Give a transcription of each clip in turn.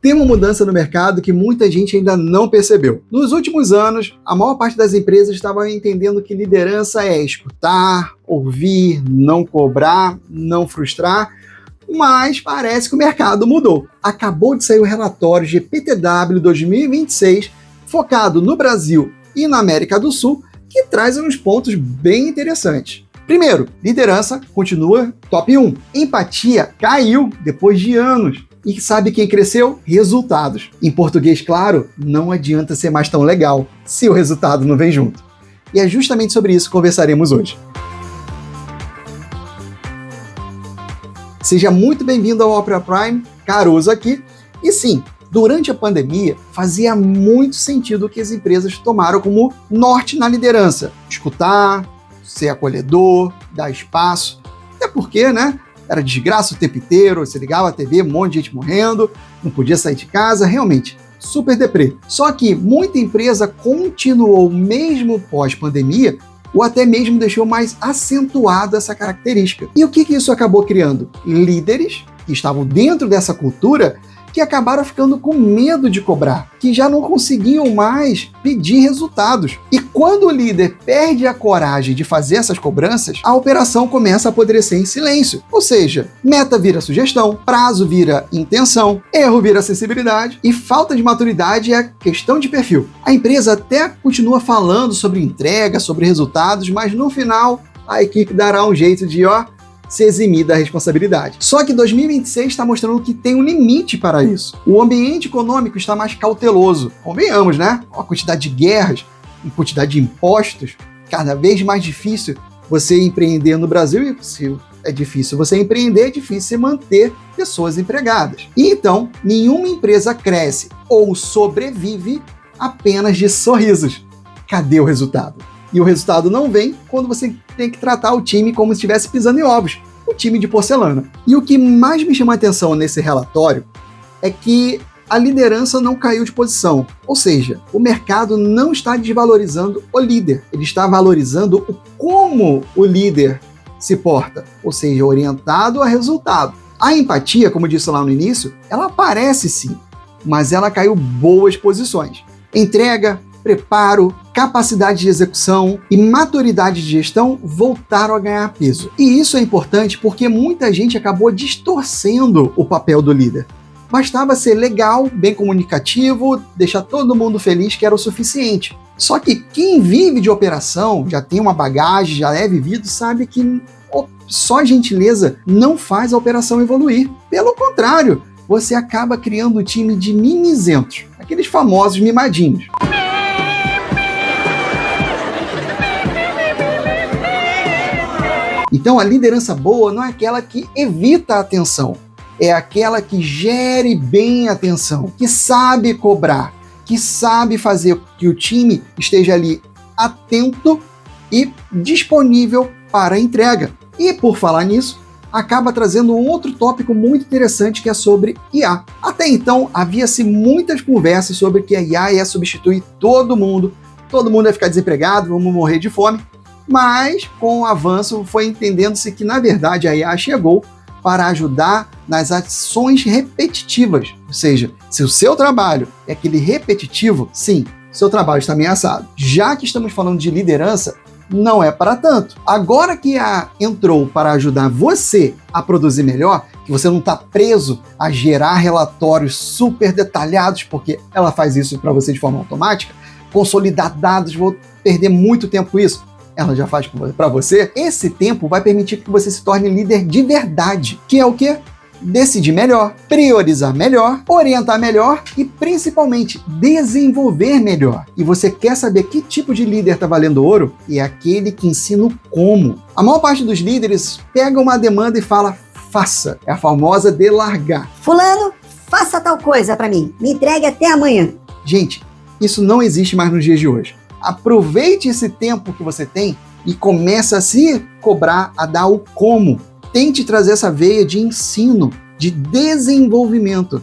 Tem uma mudança no mercado que muita gente ainda não percebeu. Nos últimos anos, a maior parte das empresas estava entendendo que liderança é escutar, ouvir, não cobrar, não frustrar, mas parece que o mercado mudou. Acabou de sair o relatório GPTW 2026, focado no Brasil e na América do Sul, que traz uns pontos bem interessantes. Primeiro, liderança continua top 1. Empatia caiu depois de anos. E sabe quem cresceu? Resultados. Em português, claro, não adianta ser mais tão legal se o resultado não vem junto. E é justamente sobre isso que conversaremos hoje. Seja muito bem-vindo ao Opera Prime, Caruso aqui. E sim, durante a pandemia, fazia muito sentido o que as empresas tomaram como norte na liderança. Escutar, ser acolhedor, dar espaço. Até porque, né? Era desgraça o tempo inteiro, você ligava a TV, um monte de gente morrendo, não podia sair de casa, realmente, super deprê. Só que muita empresa continuou mesmo pós-pandemia, ou até mesmo deixou mais acentuada essa característica. E o que isso acabou criando? Líderes que estavam dentro dessa cultura que acabaram ficando com medo de cobrar, que já não conseguiam mais pedir resultados. E quando o líder perde a coragem de fazer essas cobranças, a operação começa a apodrecer em silêncio. Ou seja, meta vira sugestão, prazo vira intenção, erro vira acessibilidade e falta de maturidade é questão de perfil. A empresa até continua falando sobre entrega, sobre resultados, mas no final a equipe dará um jeito de, se eximir da responsabilidade. Só que 2026 está mostrando que tem um limite para isso. O ambiente econômico está mais cauteloso. Convenhamos, né? A quantidade de guerras, a quantidade de impostos, cada vez mais difícil você empreender no Brasil, e se é difícil você empreender, é difícil você manter pessoas empregadas. E então, nenhuma empresa cresce ou sobrevive apenas de sorrisos. Cadê o resultado? E o resultado não vem quando você tem que tratar o time como se estivesse pisando em ovos, um time de porcelana. E o que mais me chama a atenção nesse relatório é que a liderança não caiu de posição. Ou seja, o mercado não está desvalorizando o líder, ele está valorizando o como o líder se porta, ou seja, orientado a resultado. A empatia, como disse lá no início, ela aparece sim, mas ela caiu boas posições. Entrega, preparo, capacidade de execução e maturidade de gestão voltaram a ganhar peso. E isso é importante porque muita gente acabou distorcendo o papel do líder. Bastava ser legal, bem comunicativo, deixar todo mundo feliz que era o suficiente. Só que quem vive de operação, já tem uma bagagem, já é vivido, sabe que só gentileza não faz a operação evoluir. Pelo contrário, você acaba criando um time de mimizentos, aqueles famosos mimadinhos. Então a liderança boa não é aquela que evita a atenção, é aquela que gere bem a atenção, que sabe cobrar, que sabe fazer que o time esteja ali atento e disponível para a entrega. E por falar nisso, acaba trazendo um outro tópico muito interessante que é sobre IA. Até então havia-se muitas conversas sobre que a IA ia substituir todo mundo ia ficar desempregado, vamos morrer de fome. Mas, com o avanço, foi entendendo-se que, na verdade, a IA chegou para ajudar nas ações repetitivas. Ou seja, se o seu trabalho é aquele repetitivo, sim, seu trabalho está ameaçado. Já que estamos falando de liderança, não é para tanto. Agora que a IA entrou para ajudar você a produzir melhor, que você não está preso a gerar relatórios super detalhados, porque ela faz isso para você de forma automática, consolidar dados, vou perder muito tempo com isso. Ela já faz para você, esse tempo vai permitir que você se torne líder de verdade, que é o quê? Decidir melhor, priorizar melhor, orientar melhor e, principalmente, desenvolver melhor. E você quer saber que tipo de líder está valendo ouro? É aquele que ensina o como. A maior parte dos líderes pega uma demanda e fala, faça. É a famosa delargar. Fulano, faça tal coisa para mim, me entregue até amanhã. Gente, isso não existe mais nos dias de hoje. Aproveite esse tempo que você tem e comece a se cobrar, a dar o como. Tente trazer essa veia de ensino, de desenvolvimento.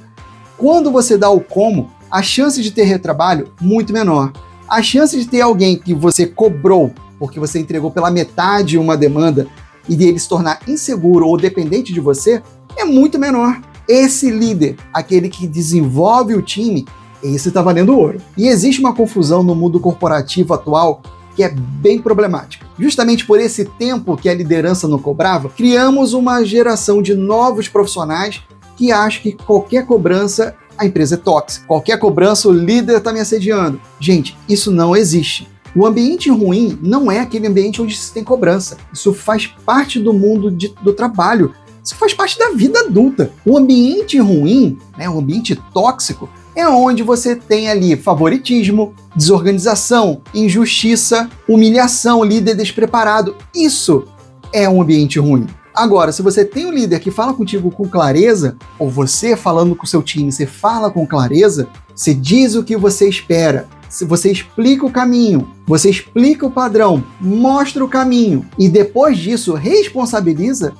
Quando você dá o como, a chance de ter retrabalho muito menor. A chance de ter alguém que você cobrou, porque você entregou pela metade uma demanda, e dele se tornar inseguro ou dependente de você, é muito menor. Esse líder, aquele que desenvolve o time, esse está valendo ouro. E existe uma confusão no mundo corporativo atual que é bem problemática. Justamente por esse tempo que a liderança não cobrava, criamos uma geração de novos profissionais que acham que qualquer cobrança a empresa é tóxica. Qualquer cobrança o líder está me assediando. Gente, isso não existe. O ambiente ruim não é aquele ambiente onde se tem cobrança. Isso faz parte do mundo do trabalho. Isso faz parte da vida adulta. O ambiente ruim, o ambiente tóxico, é onde você tem ali favoritismo, desorganização, injustiça, humilhação, líder despreparado. Isso é um ambiente ruim. Agora, se você tem um líder que fala contigo com clareza, ou você falando com o seu time, você fala com clareza, você diz o que você espera, você explica o caminho, você explica o padrão, mostra o caminho e depois disso responsabiliza,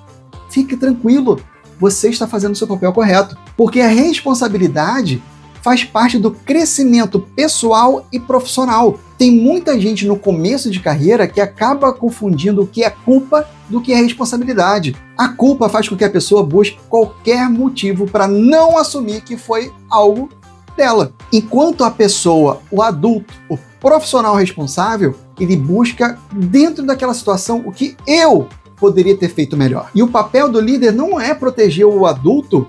fique tranquilo, você está fazendo o seu papel correto. Porque a responsabilidade faz parte do crescimento pessoal e profissional. Tem muita gente no começo de carreira que acaba confundindo o que é culpa do que é responsabilidade. A culpa faz com que a pessoa busque qualquer motivo para não assumir que foi algo dela. Enquanto a pessoa, o adulto, o profissional responsável, ele busca dentro daquela situação o que eu poderia ter feito melhor. E o papel do líder não é proteger o adulto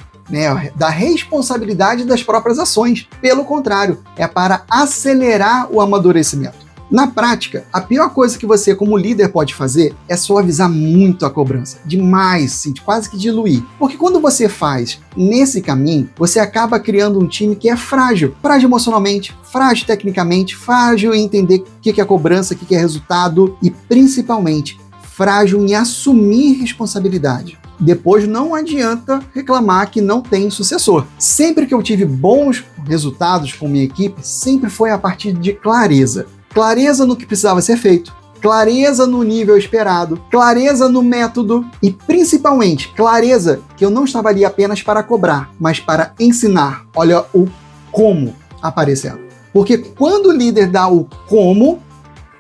da responsabilidade das próprias ações. Pelo contrário, é para acelerar o amadurecimento. Na prática, a pior coisa que você, como líder, pode fazer é suavizar muito a cobrança. Demais, quase que diluir. Porque quando você faz nesse caminho, você acaba criando um time que é frágil. Frágil emocionalmente, frágil tecnicamente, frágil em entender o que é cobrança, o que é resultado e, principalmente, frágil em assumir responsabilidade. Depois não adianta reclamar que não tem sucessor. Sempre que eu tive bons resultados com minha equipe, sempre foi a partir de clareza. Clareza no que precisava ser feito, clareza no nível esperado, clareza no método e, principalmente, clareza que eu não estava ali apenas para cobrar, mas para ensinar. Olha o como aparecendo. Porque quando o líder dá o como,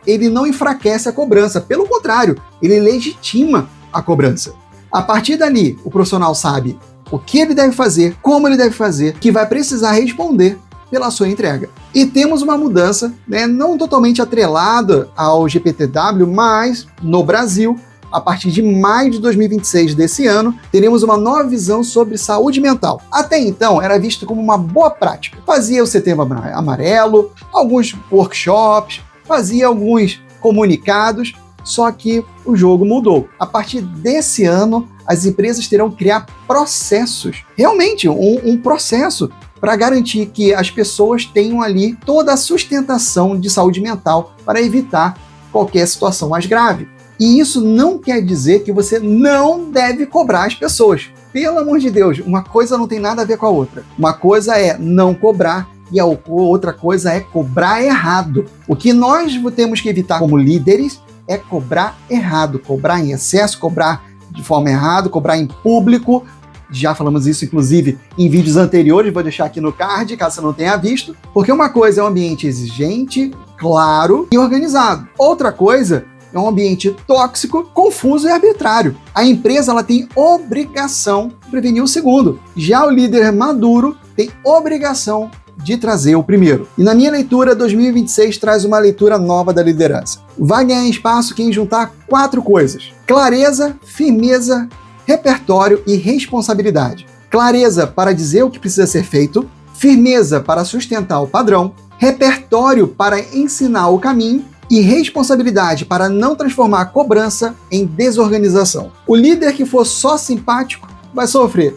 ele não enfraquece a cobrança. Pelo contrário, ele legitima a cobrança. A partir dali, o profissional sabe o que ele deve fazer, como ele deve fazer, que vai precisar responder pela sua entrega. E temos uma mudança, não totalmente atrelada ao GPTW, mas no Brasil, a partir de maio de 2026 desse ano, teremos uma nova visão sobre saúde mental. Até então, era visto como uma boa prática. Fazia o Setembro Amarelo, alguns workshops, fazia alguns comunicados, só que o jogo mudou. A partir desse ano, as empresas terão que criar processos, realmente um processo para garantir que as pessoas tenham ali toda a sustentação de saúde mental para evitar qualquer situação mais grave. E isso não quer dizer que você não deve cobrar as pessoas. Pelo amor de Deus, uma coisa não tem nada a ver com a outra. Uma coisa é não cobrar e a outra coisa é cobrar errado. O que nós temos que evitar como líderes é cobrar errado, cobrar em excesso, cobrar de forma errada, cobrar em público. Já falamos isso, inclusive, em vídeos anteriores, vou deixar aqui no card, caso você não tenha visto. Porque uma coisa é um ambiente exigente, claro e organizado. Outra coisa é um ambiente tóxico, confuso e arbitrário. A empresa ela tem obrigação de prevenir o segundo. Já o líder maduro tem obrigação de trazer o primeiro. E na minha leitura, 2026 traz uma leitura nova da liderança. Vai ganhar espaço quem juntar 4 coisas: clareza, firmeza, repertório e responsabilidade. Clareza para dizer o que precisa ser feito, firmeza para sustentar o padrão, repertório para ensinar o caminho e responsabilidade para não transformar a cobrança em desorganização. O líder que for só simpático vai sofrer.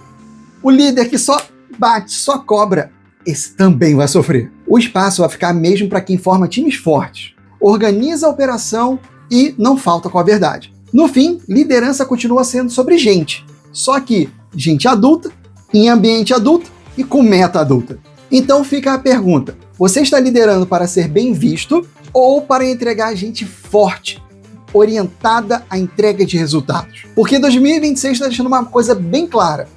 O líder que só bate, só cobra, esse também vai sofrer. O espaço vai ficar mesmo para quem forma times fortes, organiza a operação e não falta com a verdade. No fim, liderança continua sendo sobre gente, só que gente adulta, em ambiente adulto e com meta adulta. Então fica a pergunta: você está liderando para ser bem visto ou para entregar gente forte, orientada à entrega de resultados? Porque 2026 está deixando uma coisa bem clara: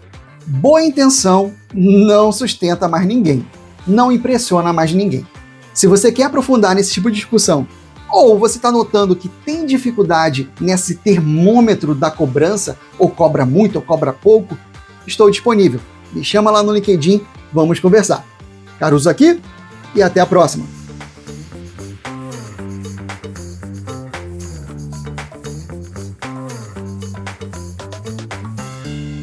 boa intenção não sustenta mais ninguém, não impressiona mais ninguém. Se você quer aprofundar nesse tipo de discussão, ou você está notando que tem dificuldade nesse termômetro da cobrança, ou cobra muito ou cobra pouco, estou disponível. me chama lá no LinkedIn, vamos conversar. Caruso aqui e até a próxima.